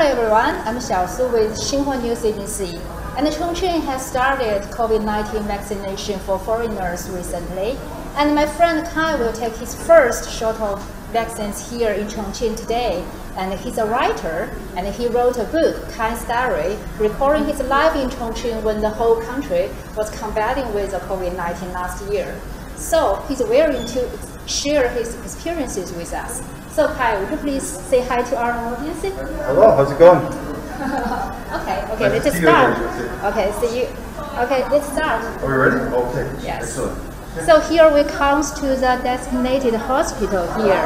Hello everyone, I'm Xiaosu with Xinhua News Agency. And Chongqing has started COVID-19 vaccination for foreigners recently. And my friend Kai will take his first shot of vaccines here in Chongqing today. And he's a writer, and he wrote a book, Kai's Diary, recording his life in Chongqing when the whole country was combating with the COVID-19 last year. So he's willing to share his experiences with us. So Kai, would you please say hi to our audience? Hello, how's it going? Okay, let's start. Okay, see you. Okay, let's start. Are we ready? Okay. Yes. Excellent. So here we come to the designated hospital here.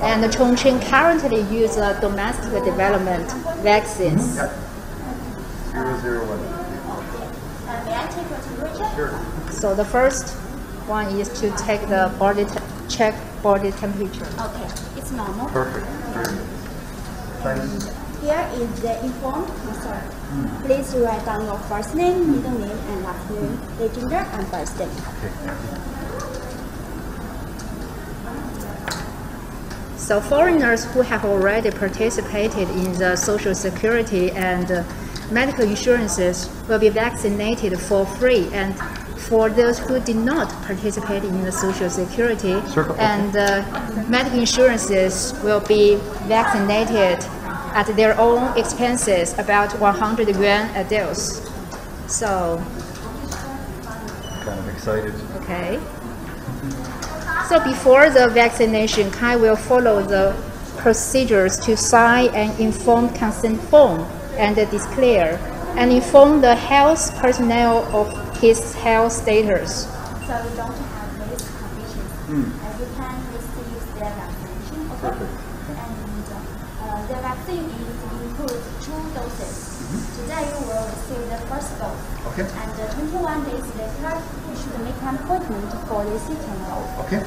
And Chongqing currently uses domestic development vaccines. Yep. 001. May I take your temperature? Sure. So the first one is to take the check body temperature. Okay, it's normal. Perfect. Thanks. Here is the informed consent. Please write down your first name, middle name, and last name, the gender, and birthday. Okay. So foreigners who have already participated in the Social Security and medical insurances will be vaccinated for free. And for those who did not participate in the Social Security and medical insurances will be vaccinated at their own expenses, about 100 yuan a dose. So, Kind of excited. okay. So before the vaccination, Kai will follow the procedures to sign an informed consent form and declare and inform the health personnel of his health status. So you don't have medical conditions. You can receive the vaccination. Okay? Perfect. And the vaccine includes 2 doses. Today you will receive the first dose. Okay. And 21 days later, you should make an appointment for the second dose. Okay.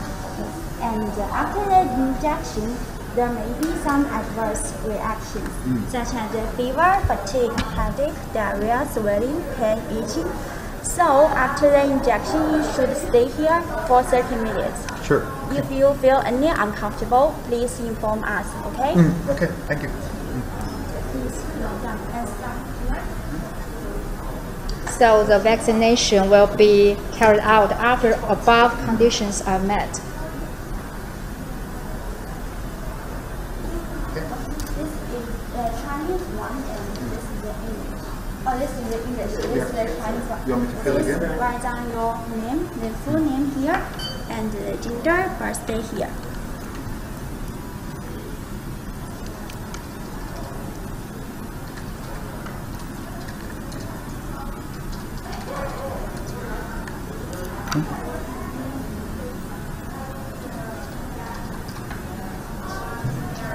And after the injection, there may be some adverse reactions, such as fever, fatigue, headache, diarrhea, swelling, pain, itching. So after the injection, you should stay here for 30 minutes. Sure. If you feel any uncomfortable, please inform us, okay? Okay, thank you. Please note down and start here. So the vaccination will be carried out after above conditions are met. This is the Chinese one, and this is the English. Oh, this is the English. This is the Chinese one. You want me to fill Please again? write down your name, the full name here, and the gender, birthday here.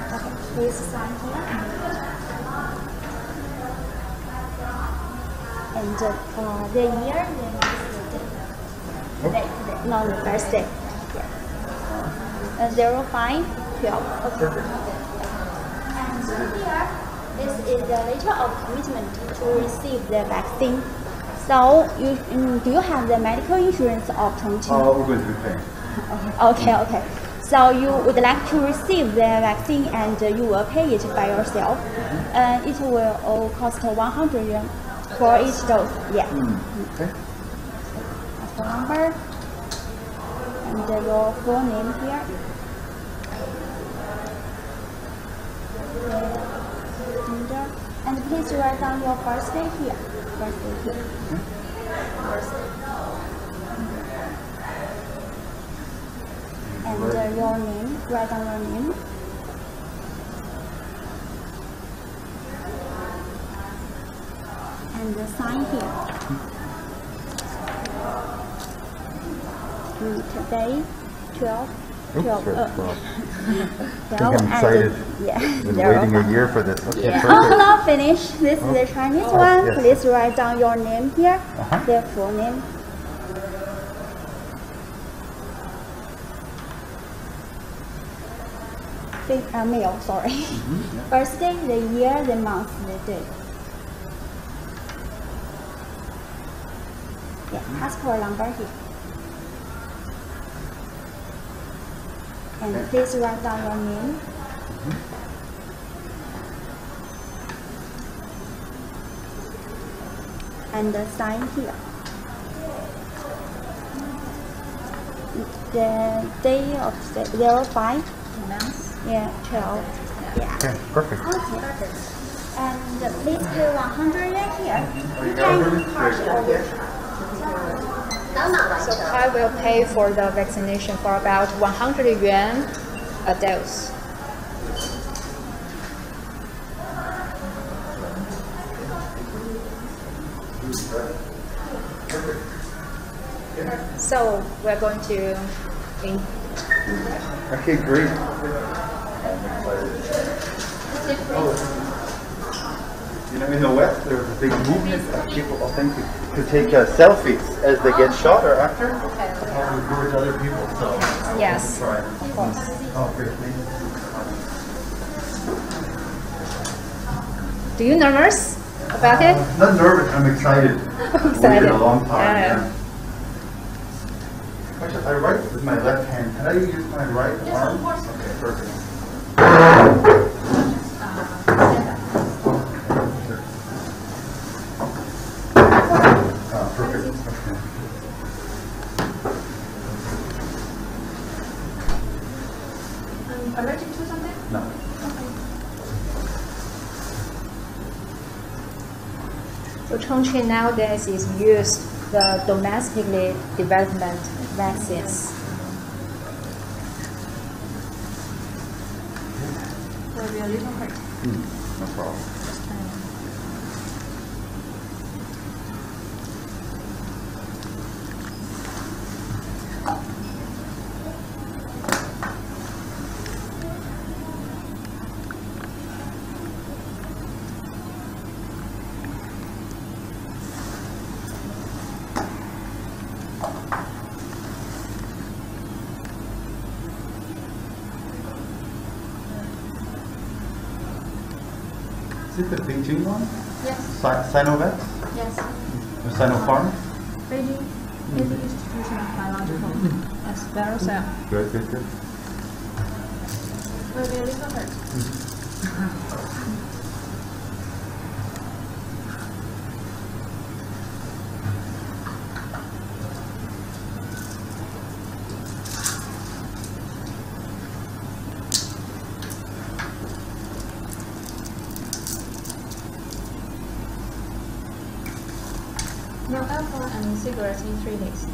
Okay, please sign here. And the year, then the date. No, the birthday. Yeah. 0512. Okay. And here, this is the letter of commitment to receive the vaccine. So, do you have the medical insurance of Chongqing? We're going to be paying. Okay. So you would like to receive the vaccine and you will pay it by yourself. It will all cost 100 yuan for each dose. Yeah. Okay. Passport number and your full name here. Gender. And please write down your birthday here. Birthday here. Birthday. And your name, write down your name. And sign here. Today, 12. Oops, 12. sorry, 12. 12 I'm excited. Yeah. Been waiting a year for this. Okay, Yeah. perfect. Now finish. This is the Chinese one. yes. Please write down your name here. Uh-huh. The full name. Male, sorry. Birthday, the year, the month, the day. Yeah, passport number here. And please write down your name and sign here. The day of the 05. Yeah, 12. Yeah. Okay, perfect. Okay. And please pay 100 yen here. You can cash over. So I will pay for the vaccination for about 100 yuan a dose. So we're going to Okay, great. I'm excited. You know, in the West, there was a big movement of people, to take selfies as they get shot or after. Encourage other people. So yes, try. of course. Oh, great. Do you nervous about it? Not nervous. I'm excited. Excited. Waited a long time. Yeah. Actually, I write with my left hand. Can I use my right arm? Yes, of course. Okay, perfect. Perfect. Okay. Allergic to something? No. So Chongqing nowadays is used the domestically development vaccines. Will be a little hurt. No problem. Is it the Beijing one? Yes. Sinovac? Yes. Or Sinopharm? Beijing Institution of Biological. Yes, very well. Good. Will be a little hurt. No alcohol and cigarettes in 3 days.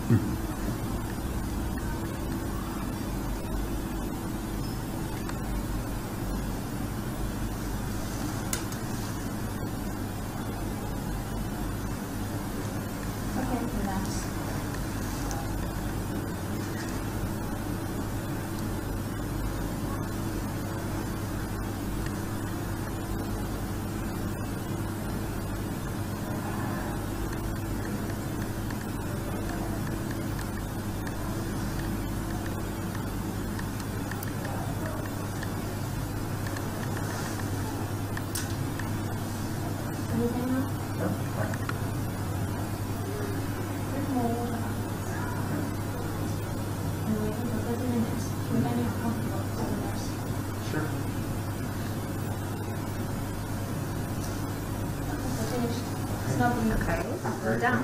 Okay, relax. Anything else? And waiting for 30 minutes. Remain comfortable to the nurse. Sure. Okay, finished. It's not being okay. We're done.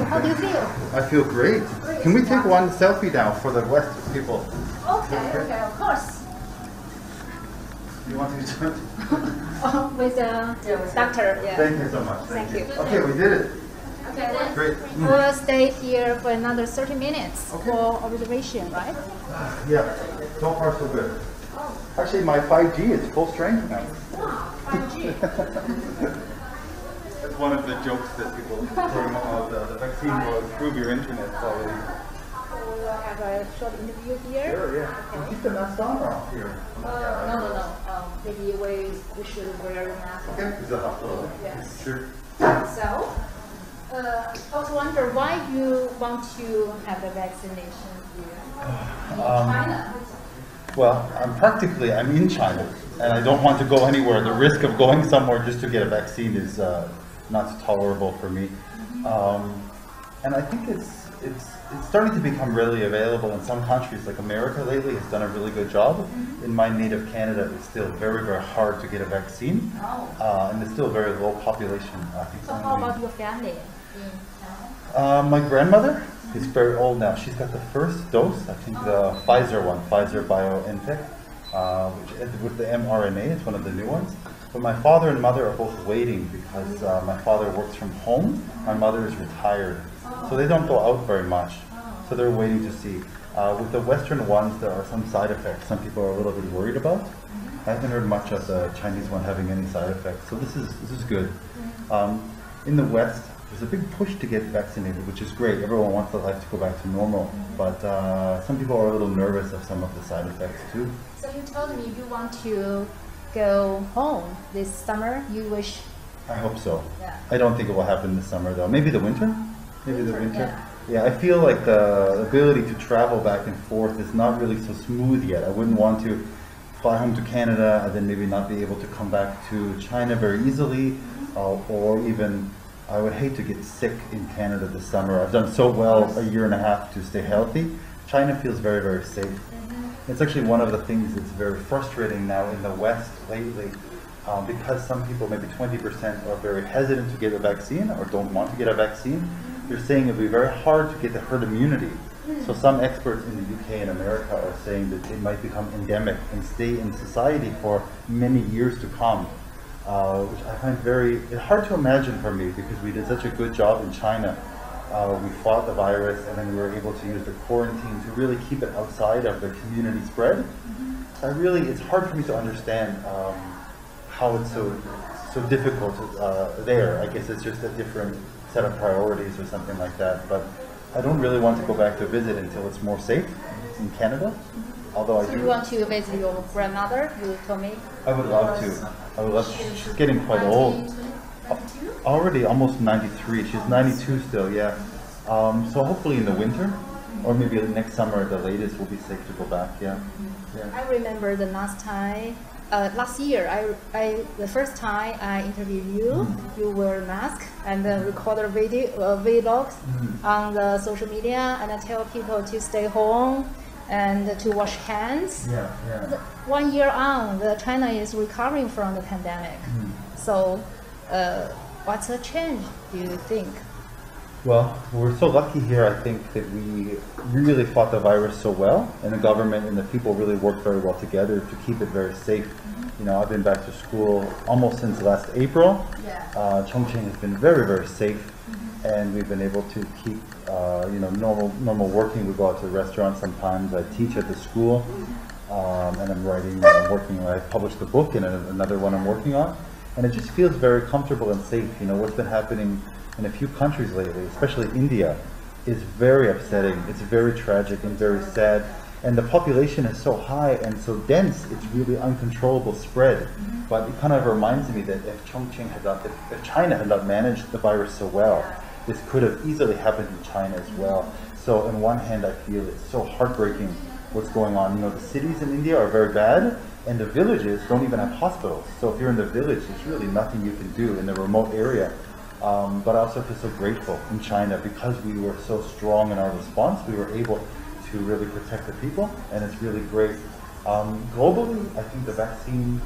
How do you feel? I feel great. Can we take one selfie now for the West people? Okay, of course. You want to do it? With the doctor, yeah. Thank you so much. Thank you. Okay, we did it. Okay, then Great. we'll stay here for another 30 minutes Okay. for observation, right? Yeah, so far so good. Actually, my 5G is full strength now. Wow, 5G. That's one of the jokes that people promote. The vaccine will improve your internet quality. We'll have a short interview here. Sure, yeah. Okay. Keep the mask on or off here? No. Maybe we should wear the mask. Okay, is that hospital? Yes. Sure. So, I was wondering why you want to have the vaccination here in China. Well, I'm in China, and I don't want to go anywhere. The risk of going somewhere just to get a vaccine is not tolerable for me. And I think it's it's starting to become readily available in some countries. Like America lately has done a really good job. In my native Canada, it's still very, very hard to get a vaccine, and it's still a very low population. I think. So how about your family? My grandmother is very old now. She's got the first dose, I think the Pfizer one, Pfizer BioNTech, which is with the mRNA. It's one of the new ones. But my father and mother are both waiting because my father works from home. My mother is retired, so they don't go out very much. So they're waiting to see. With the Western ones, there are some side effects. Some people are a little bit worried about. I haven't heard much of the Chinese one having any side effects, so this is good. In the West, there's a big push to get vaccinated, which is great. Everyone wants their life to go back to normal, but some people are a little nervous of some of the side effects too. So you told me you want to go home this summer. You wish? I hope so. Yeah. I don't think it will happen this summer though. Maybe the winter? Maybe the winter? Yeah, I feel like the ability to travel back and forth is not really so smooth yet. I wouldn't want to fly home to Canada and then maybe not be able to come back to China very easily, or even I would hate to get sick in Canada this summer. I've done so well a year and a half to stay healthy. China feels very, very safe. It's actually one of the things that's very frustrating now in the West lately, because some people, maybe 20%, are very hesitant to get a vaccine or don't want to get a vaccine. They're saying it'll be very hard to get the herd immunity. So some experts in the UK and America are saying that it might become endemic and stay in society for many years to come, which I find very hard to imagine for me, because we did such a good job in China. We fought the virus, and then we were able to use the quarantine to really keep it outside of the community spread. It's hard for me to understand how it's so difficult there. I guess it's just a different set of priorities or something like that. But I don't really want to go back to visit until it's more safe in Canada. Although I do. You want to visit your grandmother? You told me. I would love to. I would love to. She's getting quite old. Already almost 93. She's 92 still, yeah. So hopefully in the winter, or maybe next summer at the latest, we'll be safe to go back, yeah. I remember the last year, the first time I interviewed you, you wear a mask and then record a vlogs on the social media, and I tell people to stay home and to wash hands. 1 year on, China is recovering from the pandemic. So what's the change, do you think? Well, we're so lucky here, I think, that we really fought the virus so well, and the government and the people really worked very well together to keep it very safe. You know, I've been back to school almost since last April. Chongqing has been very, very safe, and we've been able to keep normal working. We go out to the restaurant sometimes. I teach at the school, and I'm working. I published a book and another one I'm working on, and it just feels very comfortable and safe. You know, what's been happening in a few countries lately, especially India, is very upsetting. It's very tragic and very sad. And the population is so high and so dense, it's really uncontrollable spread. But it kind of reminds me that if China had not managed the virus so well, this could have easily happened in China as well. So on one hand, I feel it's so heartbreaking what's going on. You know, the cities in India are very bad, and the villages don't even have hospitals. So if you're in the village, there's really nothing you can do in the remote area. But I also feel so grateful in China, because we were so strong in our response. We were able to really protect the people, and it's really great. Globally, I think the vaccine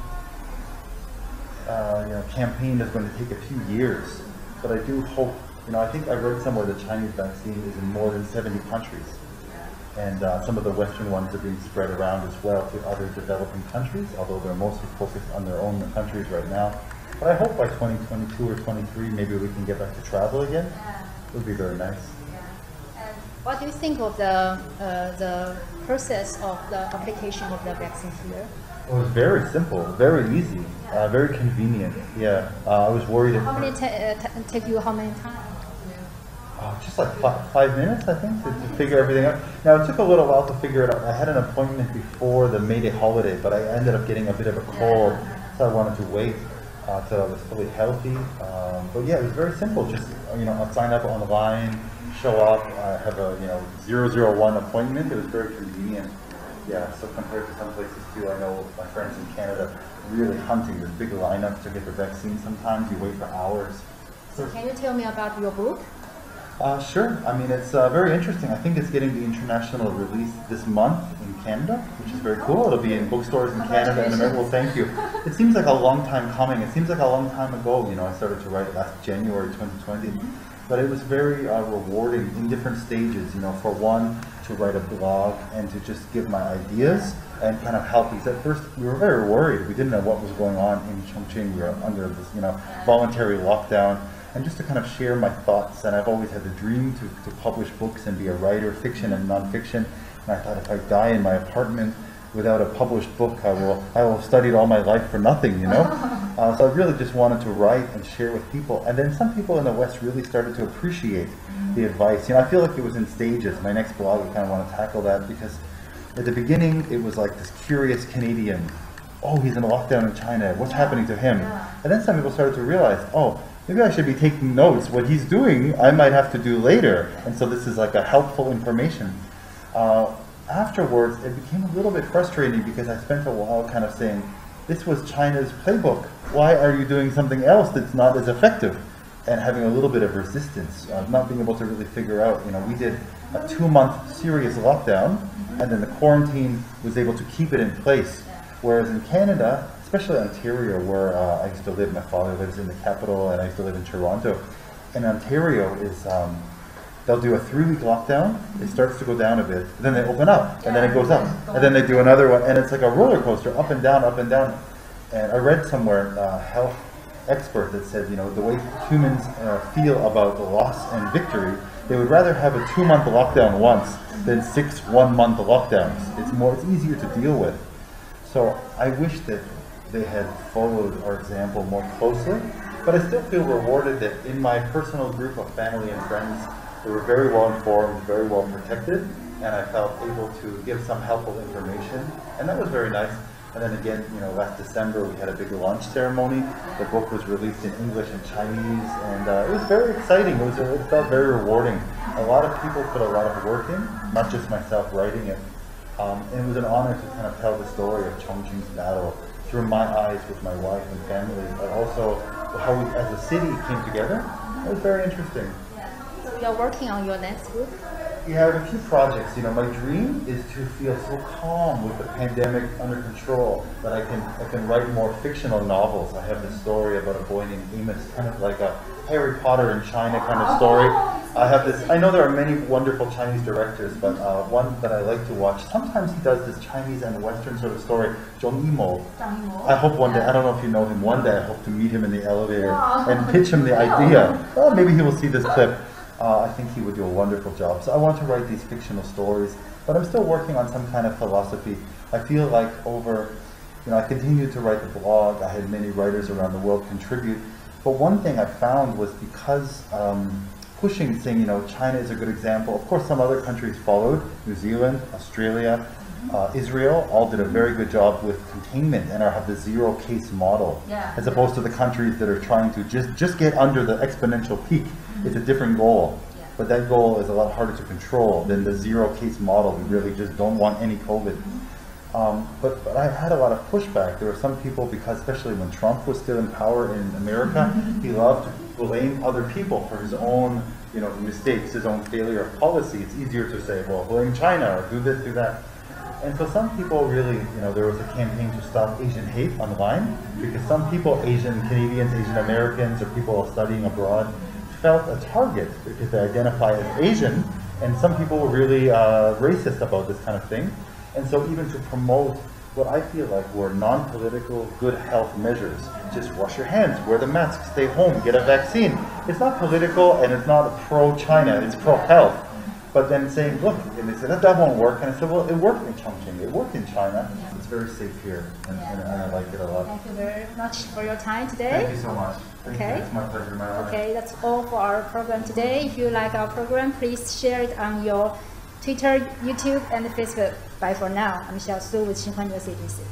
campaign is going to take a few years, but I do hope, I think I read somewhere the Chinese vaccine is in more than 70 countries, and some of the Western ones are being spread around as well to other developing countries, although they're mostly focused on their own countries right now. But I hope by 2022 or 23, maybe we can get back to travel again. It would be very nice. And what do you think of the process of the application of the vaccine here? It was very simple, very easy, very convenient. I was worried. How many take you how many times? Just like 5 minutes, I think, to figure everything out. Now, it took a little while to figure it out. I had an appointment before the May Day holiday, but I ended up getting a bit of a cold, so I wanted to wait till I was fully healthy. But yeah, it was very simple. Just, I'll sign up online, show up, I have a, 001 appointment. It was very convenient. Yeah, so compared to some places too, I know my friends in Canada really hunting. There's big lineups to get the vaccine. Sometimes you wait for hours. So can you tell me about your book? Sure. I mean, it's very interesting. I think it's getting the international release this month in Canada, which is very cool. It'll be in bookstores in Canada and America. Well, thank you. It seems like a long time coming. It seems like a long time ago. You know, I started to write last January 2020. But it was very rewarding in different stages, you know, for one, to write a blog and to just give my ideas and kind of help. Because at first we were very worried. We didn't know what was going on in Chongqing. We were under this, you know, voluntary lockdown. And just to kind of share my thoughts. And I've always had the dream to publish books and be a writer, fiction and nonfiction. And I thought if I die in my apartment without a published book, I will have studied all my life for nothing, you know? So I really just wanted to write and share with people. And then some people in the West really started to appreciate the advice. You know, I feel like it was in stages. My next blog, I kind of want to tackle that because at the beginning, it was like this curious Canadian. Oh, he's in lockdown in China. What's happening to him? And then some people started to realize, oh, maybe I should be taking notes. What he's doing, I might have to do later. And so this is like a helpful information. Afterwards, it became a little bit frustrating because I spent a while kind of saying, this was China's playbook. Why are you doing something else that's not as effective? And having a little bit of resistance, not being able to really figure out, you know, we did a 2-month serious lockdown, and then the quarantine was able to keep it in place. Whereas in Canada, especially Ontario, where I used to live, my father lives in the capital, and I used to live in Toronto. And Ontario is, they'll do a 3-week lockdown, it starts to go down a bit, then they open up, and then it goes up, and then they do another one, and it's like a roller coaster, up and down, up and down. And I read somewhere, a health expert that said, you know, the way humans feel about loss and victory, they would rather have a 2-month lockdown once than 6 one-month lockdowns. It's easier to deal with. So I wish that they had followed our example more closely, but I still feel rewarded that in my personal group of family and friends, they were very well informed, very well protected, and I felt able to give some helpful information, and that was very nice. And then again, you know, last December we had a big launch ceremony. The book was released in English and Chinese, and it was very exciting. It felt very rewarding. A lot of people put a lot of work in, not just myself writing it. And it was an honor to kind of tell the story of Chongqing's battle through my eyes with my wife and family, but also how we as a city came together. It was very interesting. So you're working on your next book? Yeah, I have a few projects. You know, my dream is to feel so calm with the pandemic under control that I can write more fictional novels. I have this story about a boy named Amos, kind of like a Harry Potter in China kind of story. I know there are many wonderful Chinese directors, but one that I like to watch, sometimes he does this Chinese and Western sort of story, Jorah. I hope one day, I don't know if you know him, one day I hope to meet him in the elevator and pitch him the idea. Well, maybe he will see this clip. I think he would do a wonderful job. So I want to write these fictional stories, but I'm still working on some kind of philosophy. I feel like I continued to write the blog. I had many writers around the world contribute. But one thing I found was because pushing, saying, you know, China is a good example. Of course, some other countries followed. New Zealand, Australia, Israel all did a very good job with containment and have the 0-case model, as opposed to the countries that are trying to just get under the exponential peak. It's a different goal, but that goal is a lot harder to control than the 0-case model. We really just don't want any COVID. But I had a lot of pushback. There were some people, because especially when Trump was still in power in America, he loved to blame other people for his own, you know, mistakes, his own failure of policy. It's easier to say, well, blame China or do this, do that. And so some people really, you know, there was a campaign to stop Asian hate online, because some people, Asian Canadians, Asian Americans, or people studying abroad, felt a target because they identify as Asian, and some people were really racist about this kind of thing. And so even to promote what I feel like were non-political good health measures, just wash your hands, wear the mask, stay home, get a vaccine. It's not political and it's not pro-China, it's pro-health. But then saying, look, and they said, that won't work. And I said, well, it worked in Chongqing, it worked in China. It's very safe here, and I like it a lot. Thank you very much for your time today. Thank you so much. Thank you. It's my pleasure, my honor. Okay, that's all for our program today. If you like our program, please share it on your Twitter, YouTube, and Facebook. Bye for now. I'm Xiao Su with Xinhua News Agency.